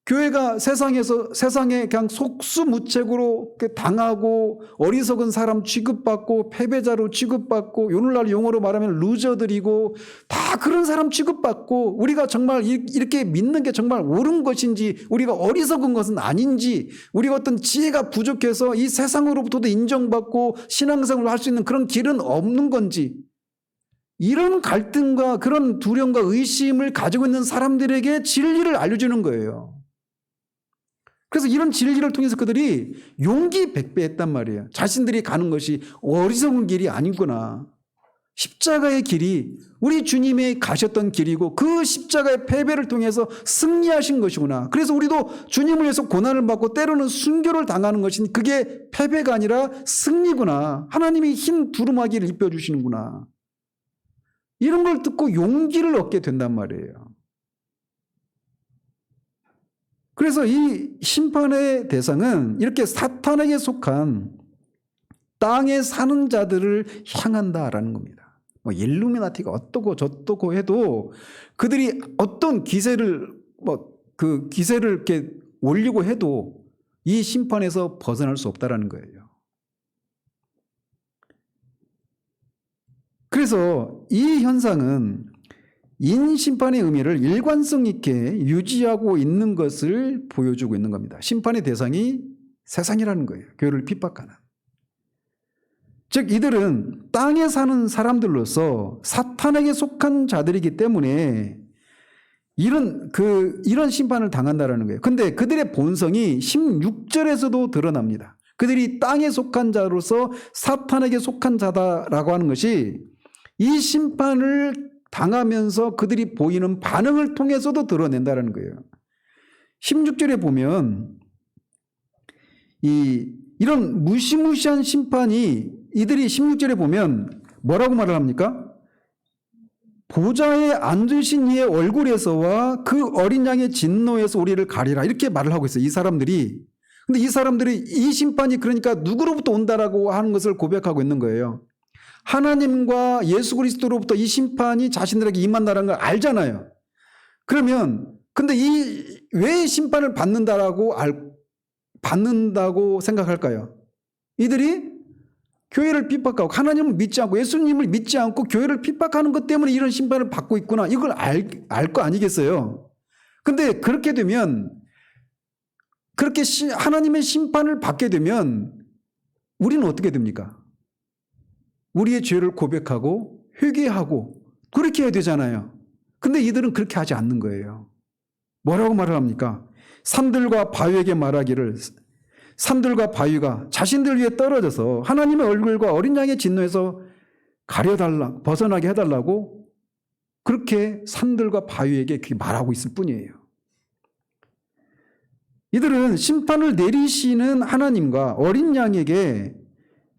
교회가 세상에 그냥 속수무책으로 당하고 어리석은 사람 취급받고 패배자로 취급받고 오늘날 용어로 말하면 루저들이고 다 그런 사람 취급받고 우리가 정말 이렇게 믿는 게 정말 옳은 것인지 우리가 어리석은 것은 아닌지 우리가 어떤 지혜가 부족해서 이 세상으로부터도 인정받고 신앙생활을 할 수 있는 그런 길은 없는 건지 이런 갈등과 그런 두려움과 의심을 가지고 있는 사람들에게 진리를 알려주는 거예요. 그래서 이런 진리를 통해서 그들이 용기 백배했단 말이에요. 자신들이 가는 것이 어리석은 길이 아니구나. 십자가의 길이 우리 주님이 가셨던 길이고 그 십자가의 패배를 통해서 승리하신 것이구나. 그래서 우리도 주님을 위해서 고난을 받고 때로는 순교를 당하는 것인 그게 패배가 아니라 승리구나. 하나님이 흰 두루마기를 입혀주시는구나. 이런 걸 듣고 용기를 얻게 된단 말이에요. 그래서 이 심판의 대상은 이렇게 사탄에게 속한 땅에 사는 자들을 향한다라는 겁니다. 뭐 일루미나티가 어떠고 저떠고 해도 그들이 어떤 기세를 이렇게 올리고 해도 이 심판에서 벗어날 수 없다라는 거예요. 그래서 이 현상은 인심판의 의미를 일관성 있게 유지하고 있는 것을 보여주고 있는 겁니다. 심판의 대상이 세상이라는 거예요. 교회를 핍박하는. 즉 이들은 땅에 사는 사람들로서 사탄에게 속한 자들이기 때문에 이런 심판을 당한다라는 거예요. 근데 그들의 본성이 16절에서도 드러납니다. 그들이 땅에 속한 자로서 사탄에게 속한 자다라고 하는 것이 이 심판을 당하면서 그들이 보이는 반응을 통해서도 드러낸다는 거예요. 16절에 보면 이런 무시무시한 심판이 이들이 16절에 보면 뭐라고 말을 합니까? 보좌에 앉으신 이의 얼굴에서와 그 어린 양의 진노에서 우리를 가리라 이렇게 말을 하고 있어요. 이 사람들이. 근데 이 사람들이 이 심판이 그러니까 누구로부터 온다라고 하는 것을 고백하고 있는 거예요. 하나님과 예수 그리스도로부터 이 심판이 자신들에게 임한다는 걸 알잖아요. 그러면 근데 왜 심판을 받는다고 생각할까요? 이들이 교회를 핍박하고 하나님을 믿지 않고 예수님을 믿지 않고 교회를 핍박하는 것 때문에 이런 심판을 받고 있구나. 이걸 알 거 아니겠어요? 근데 그렇게 되면 그렇게 하나님의 심판을 받게 되면 우리는 어떻게 됩니까? 우리의 죄를 고백하고 회개하고 그렇게 해야 되잖아요. 근데 이들은 그렇게 하지 않는 거예요. 뭐라고 말을 합니까? 산들과 바위에게 말하기를 산들과 바위가 자신들 위에 떨어져서 하나님의 얼굴과 어린 양의 진노에서 벗어나게 해달라고 그렇게 산들과 바위에게 말하고 있을 뿐이에요. 이들은 심판을 내리시는 하나님과 어린 양에게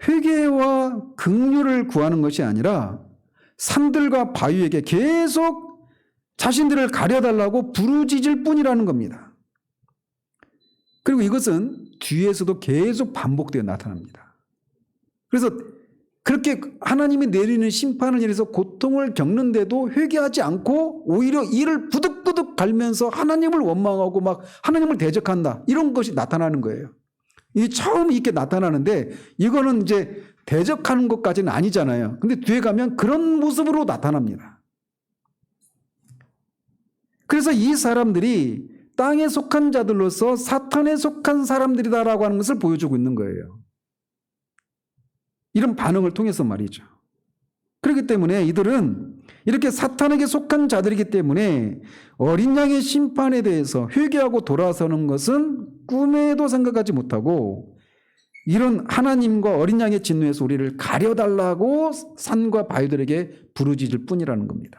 회개와 긍휼을 구하는 것이 아니라 산들과 바위에게 계속 자신들을 가려달라고 부르짖을 뿐이라는 겁니다. 그리고 이것은 뒤에서도 계속 반복되어 나타납니다. 그래서 그렇게 하나님이 내리는 심판을 인해서 고통을 겪는데도 회개하지 않고 오히려 이를 부득부득 갈면서 하나님을 원망하고 막 하나님을 대적한다. 이런 것이 나타나는 거예요. 이게 처음 이렇게 나타나는데 이거는 이제 대적하는 것까지는 아니잖아요. 근데 뒤에 가면 그런 모습으로 나타납니다. 그래서 이 사람들이 땅에 속한 자들로서 사탄에 속한 사람들이다라고 하는 것을 보여주고 있는 거예요. 이런 반응을 통해서 말이죠. 그렇기 때문에 이들은 이렇게 사탄에게 속한 자들이기 때문에 어린 양의 심판에 대해서 회개하고 돌아서는 것은 꿈에도 생각하지 못하고 이런 하나님과 어린 양의 진노에서 우리를 가려달라고 산과 바위들에게 부르짖을 뿐이라는 겁니다.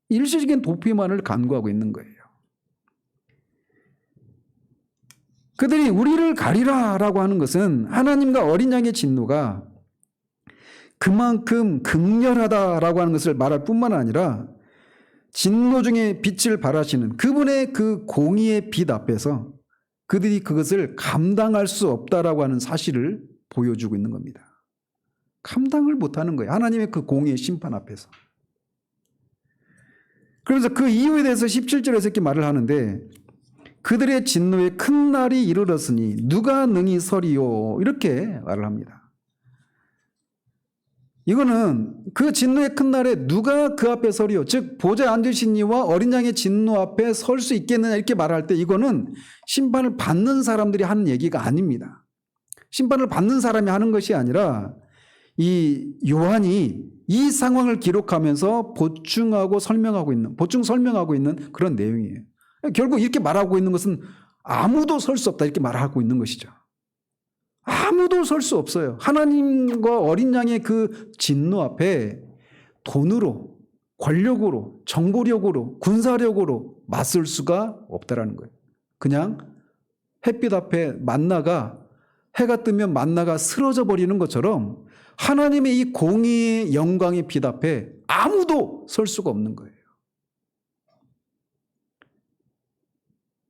일시적인 도피만을 간구하고 있는 거예요. 그들이 우리를 가리라라고 하는 것은 하나님과 어린 양의 진노가 그만큼 극렬하다라고 하는 것을 말할 뿐만 아니라 진노 중에 빛을 발하시는 그분의 그 공의의 빛 앞에서 그들이 그것을 감당할 수 없다라고 하는 사실을 보여주고 있는 겁니다. 감당을 못하는 거예요. 하나님의 그 공의의 심판 앞에서. 그래서 그 이유에 대해서 17절에서 이렇게 말을 하는데 그들의 진노에 큰 날이 이르렀으니 누가 능히 서리요 이렇게 말을 합니다. 이거는 그 진노의 큰 날에 누가 그 앞에 서리요 즉 보좌에 앉으신 이와 어린 양의 진노 앞에 설 수 있겠느냐 이렇게 말할 때 이거는 심판을 받는 사람들이 하는 얘기가 아닙니다. 심판을 받는 사람이 하는 것이 아니라 이 요한이 이 상황을 기록하면서 보충 설명하고 있는 그런 내용이에요. 결국 이렇게 말하고 있는 것은 아무도 설 수 없다 이렇게 말하고 있는 것이죠. 아무도 설 수 없어요. 하나님과 어린 양의 그 진노 앞에 돈으로, 권력으로, 정보력으로, 군사력으로 맞설 수가 없다라는 거예요. 그냥 햇빛 앞에 만나가 해가 뜨면 만나가 쓰러져 버리는 것처럼 하나님의 이 공의의 영광의 빛 앞에 아무도 설 수가 없는 거예요.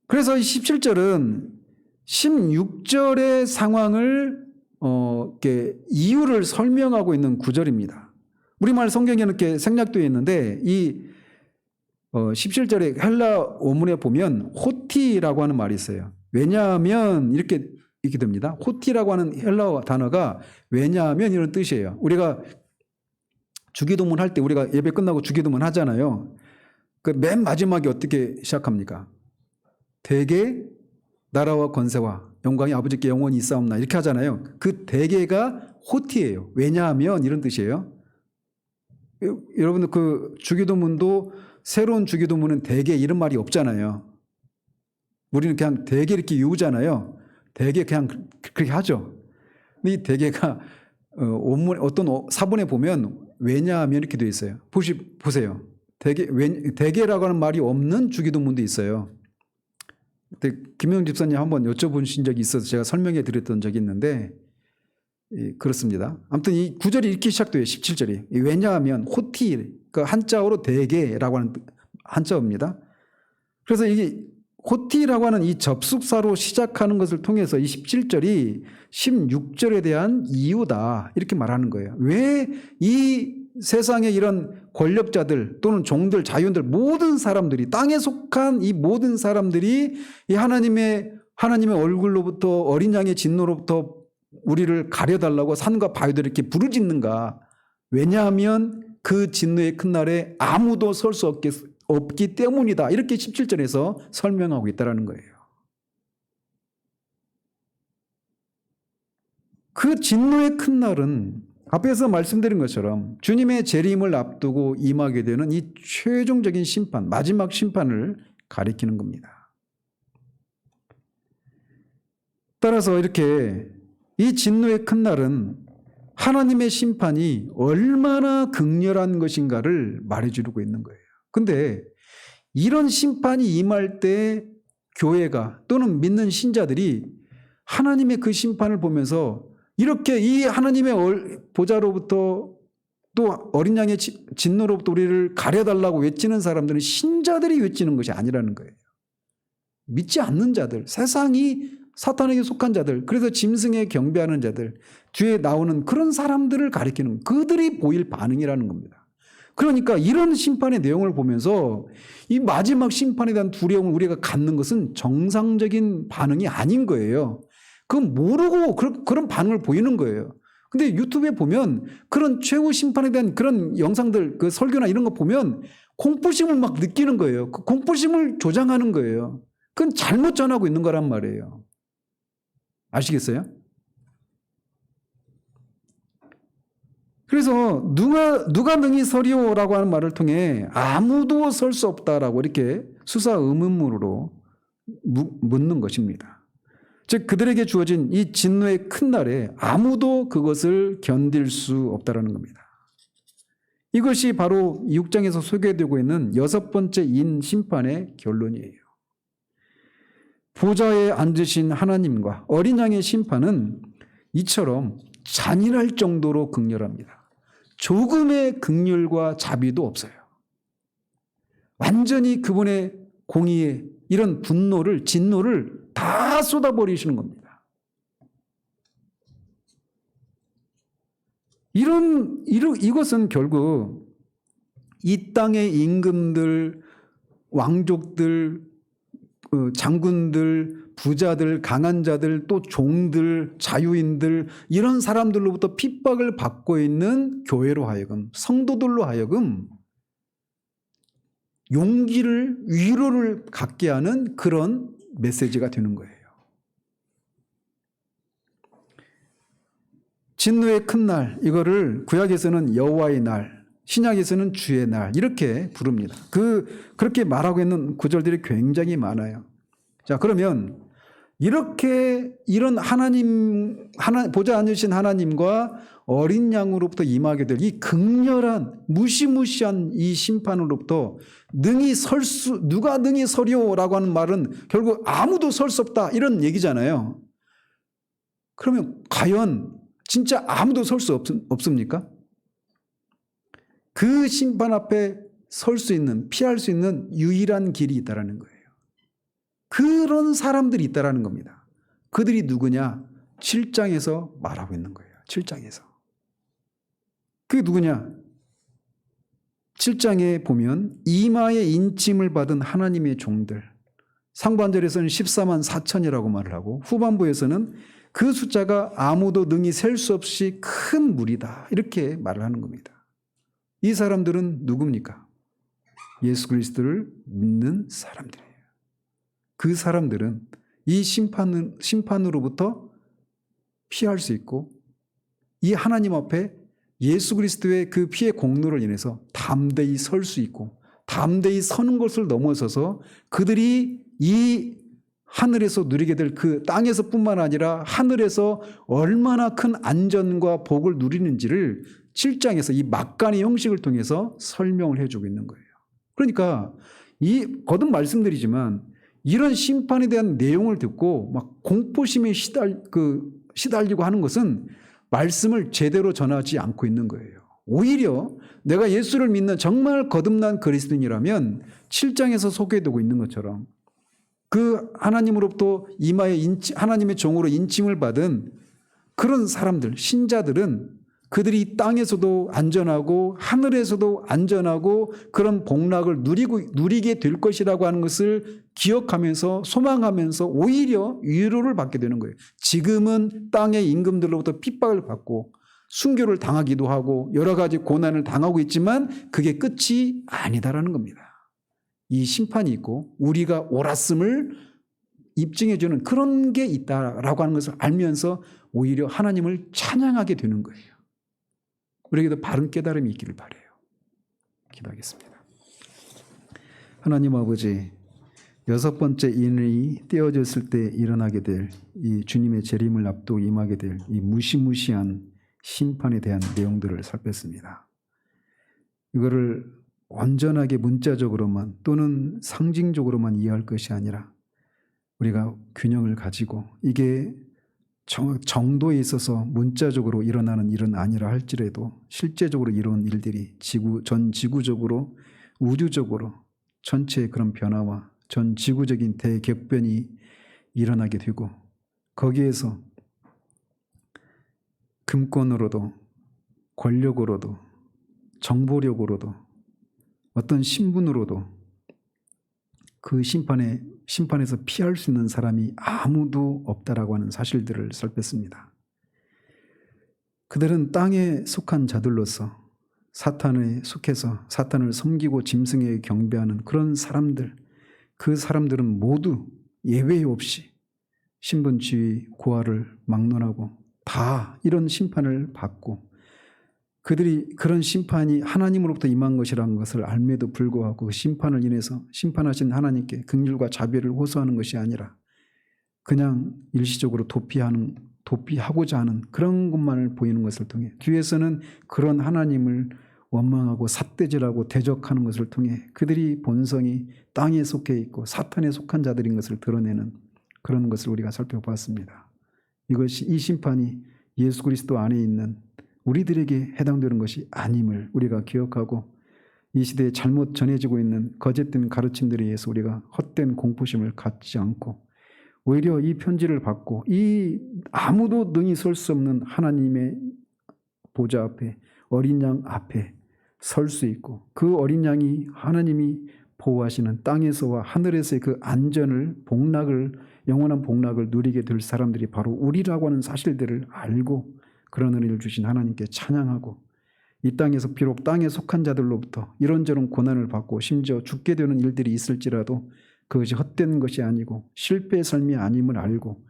그래서 이 17절은 16절의 상황을 이렇게 이유를 설명하고 있는 구절입니다. 우리말 성경에는 이렇게 생략되어 있는데 이 17절의 헬라 원문에 보면 호티라고 하는 말이 있어요. 왜냐하면 이렇게 됩니다. 호티라고 하는 헬라어 단어가 왜냐하면 이런 뜻이에요. 우리가 주기도문 할 때 우리가 예배 끝나고 주기도문 하잖아요. 그 맨 마지막에 어떻게 시작합니까? 대개 나라와 권세와 영광이 아버지께 영원히 있사옵나 이렇게 하잖아요. 그 대개가 호티예요. 왜냐하면 이런 뜻이에요. 여러분들 그 주기도문도 새로운 주기도문은 대개 이런 말이 없잖아요. 우리는 그냥 대개 이렇게 외우잖아요. 대개 그냥 그렇게 하죠. 근데 이 대개가 원문 어떤 사본에 보면 왜냐하면 이렇게 되어 있어요. 보세요. 대개라고 하는 말이 없는 주기도문도 있어요. 그때 김영 집사님 한번 여쭤보신 적이 있어서 제가 설명해 드렸던 적이 있는데 그렇습니다. 아무튼 이 구절이 이렇게 시작돼요. 17절이. 왜냐하면 호티, 그 한자어로 대개라고 하는 한자어입니다. 그래서 이게 호티라고 하는 이 접속사로 시작하는 것을 통해서 이 17절이 16절에 대한 이유다 이렇게 말하는 거예요. 왜 이 세상에 이런 권력자들 또는 종들, 자유인들 모든 사람들이 땅에 속한 이 모든 사람들이 이 하나님의 얼굴로부터 어린 양의 진노로부터 우리를 가려달라고 산과 바위들을 이렇게 부르짖는가? 왜냐하면 그 진노의 큰 날에 아무도 설 수 없기 때문이다. 이렇게 17절에서 설명하고 있다는 거예요. 그 진노의 큰 날은 앞에서 말씀드린 것처럼 주님의 재림을 앞두고 임하게 되는 이 최종적인 심판, 마지막 심판을 가리키는 겁니다. 따라서 이렇게 이 진노의 큰 날은 하나님의 심판이 얼마나 극렬한 것인가를 말해주고 있는 거예요. 근데 이런 심판이 임할 때 교회가 또는 믿는 신자들이 하나님의 그 심판을 보면서 이렇게 이 하나님의 보좌로부터 또 어린 양의 진노로부터 우리를 가려달라고 외치는 사람들은 신자들이 외치는 것이 아니라는 거예요. 믿지 않는 자들, 세상이 사탄에게 속한 자들, 그래서 짐승에 경배하는 자들, 뒤에 나오는 그런 사람들을 가리키는 그들이 보일 반응이라는 겁니다. 그러니까 이런 심판의 내용을 보면서 이 마지막 심판에 대한 두려움을 우리가 갖는 것은 정상적인 반응이 아닌 거예요. 그건 모르고 그런 반응을 보이는 거예요. 근데 유튜브에 보면 그런 최후 심판에 대한 그런 영상들, 그 설교나 이런 거 보면 공포심을 막 느끼는 거예요. 그 공포심을 조장하는 거예요. 그건 잘못 전하고 있는 거란 말이에요. 아시겠어요? 그래서 누가 능히 서리오라고 하는 말을 통해 아무도 설 수 없다라고 이렇게 수사 의문문으로 묻는 것입니다. 즉 그들에게 주어진 이 진노의 큰 날에 아무도 그것을 견딜 수 없다라는 겁니다. 이것이 바로 6장에서 소개되고 있는 6번째 인 심판의 결론이에요. 보좌에 앉으신 하나님과 어린 양의 심판은 이처럼 잔인할 정도로 극렬합니다. 조금의 긍휼과 자비도 없어요. 완전히 그분의 공의에 이런 진노를 다 쏟아버리시는 겁니다. 이것은 결국 이 땅의 임금들, 왕족들, 장군들, 부자들, 강한 자들, 또 종들, 자유인들, 이런 사람들로부터 핍박을 받고 있는 교회로 하여금, 성도들로 하여금 용기를, 위로를 갖게 하는 그런 메시지가 되는 거예요. 진노의 큰 날, 이거를 구약에서는 여호와의 날, 신약에서는 주의 날 이렇게 부릅니다. 그렇게 말하고 있는 구절들이 굉장히 많아요. 자, 그러면 이런 보좌 앉으신 하나님과 어린 양으로부터 임하게 될 이 극렬한 무시무시한 이 심판으로부터 누가 능히 서리오라고 하는 말은 결국 아무도 설 수 없다 이런 얘기잖아요. 그러면 과연 진짜 아무도 설 수 없습니까? 그 심판 앞에 설 수 있는, 피할 수 있는 유일한 길이 있다라는 거예요. 그런 사람들이 있다라는 겁니다. 그들이 누구냐? 7장에서 말하고 있는 거예요. 7장에서. 그게 누구냐? 7장에 보면 이마에 인침을 받은 하나님의 종들, 상반절에서는 14만 4천이라고 말을 하고 후반부에서는 그 숫자가 아무도 능히 셀 수 없이 큰 무리다 이렇게 말을 하는 겁니다. 이 사람들은 누굽니까? 예수 그리스도를 믿는 사람들이에요. 그 사람들은 이 심판으로부터 피할 수 있고 이 하나님 앞에 예수 그리스도의 그 피의 공로를 인해서 담대히 설 수 있고 담대히 서는 것을 넘어서서 그들이 이 하늘에서 누리게 될 그 땅에서뿐만 아니라 하늘에서 얼마나 큰 안전과 복을 누리는지를 7장에서 이 막간의 형식을 통해서 설명을 해주고 있는 거예요. 그러니까 거듭 말씀드리지만 이런 심판에 대한 내용을 듣고 막 공포심에 시달리고 하는 것은 말씀을 제대로 전하지 않고 있는 거예요. 오히려 내가 예수를 믿는 정말 거듭난 그리스도인이라면 7장에서 소개되고 있는 것처럼 그 하나님으로부터 이마에 하나님의 종으로 인침을 받은 그런 사람들, 신자들은 그들이 땅에서도 안전하고 하늘에서도 안전하고 그런 복락을 누리게 될 것이라고 하는 것을 기억하면서 소망하면서 오히려 위로를 받게 되는 거예요. 지금은 땅의 임금들로부터 핍박을 받고 순교를 당하기도 하고 여러 가지 고난을 당하고 있지만 그게 끝이 아니다라는 겁니다. 이 심판이 있고 우리가 옳았음을 입증해주는 그런 게 있다라고 하는 것을 알면서 오히려 하나님을 찬양하게 되는 거예요. 우리에게도 바른 깨달음이 있기를 바라요. 기도하겠습니다. 하나님 아버지, 6번째 인이 떼어졌을 때 일어나게 될 이 주님의 재림을 앞두고 임하게 될 이 무시무시한 심판에 대한 내용들을 살폈습니다. 이거를 완전하게 문자적으로만 또는 상징적으로만 이해할 것이 아니라 우리가 균형을 가지고 이게 정도에 있어서 문자적으로 일어나는 일은 아니라 할지라도 실제적으로 이루어진 일들이 전 지구적으로 우주적으로 전체의 그런 변화와 전 지구적인 대격변이 일어나게 되고 거기에서 금권으로도 권력으로도 정보력으로도 어떤 신분으로도 그 심판에서 피할 수 있는 사람이 아무도 없다라고 하는 사실들을 살폈습니다. 그들은 땅에 속한 자들로서 사탄에 속해서 사탄을 섬기고 짐승에게 경배하는 그런 사람들, 그 사람들은 모두 예외 없이 신분지위, 고하를 막론하고 다 이런 심판을 받고 그들이 그런 심판이 하나님으로부터 임한 것이라는 것을 알매도 불구하고 그 심판을 인해서 심판하신 하나님께 긍휼과 자비를 호소하는 것이 아니라 그냥 일시적으로 도피하고자 하는 그런 것만을 보이는 것을 통해 뒤에서는 그런 하나님을 원망하고 삿대질하고 대적하는 것을 통해 그들이 본성이 땅에 속해 있고 사탄에 속한 자들인 것을 드러내는 그런 것을 우리가 살펴보았습니다. 이 심판이 예수 그리스도 안에 있는 우리들에게 해당되는 것이 아님을 우리가 기억하고 이 시대에 잘못 전해지고 있는 거짓된 가르침들에 의해서 우리가 헛된 공포심을 갖지 않고 오히려 이 편지를 받고 이 아무도 능히 설 수 없는 하나님의 보좌 앞에, 어린 양 앞에 설 수 있고, 그 어린 양이 하나님이 보호하시는 땅에서와 하늘에서의 그 안전을, 복락을, 영원한 복락을 누리게 될 사람들이 바로 우리라고 하는 사실들을 알고 그런 은혜를 주신 하나님께 찬양하고, 이 땅에서 비록 땅에 속한 자들로부터 이런저런 고난을 받고 심지어 죽게 되는 일들이 있을지라도 그것이 헛된 것이 아니고 실패의 삶이 아님을 알고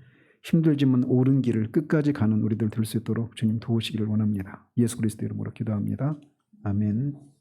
힘들지만 옳은 길을 끝까지 가는 우리들 될 수 있도록 주님 도우시기를 원합니다. 예수 그리스도 이름으로 기도합니다. 아멘.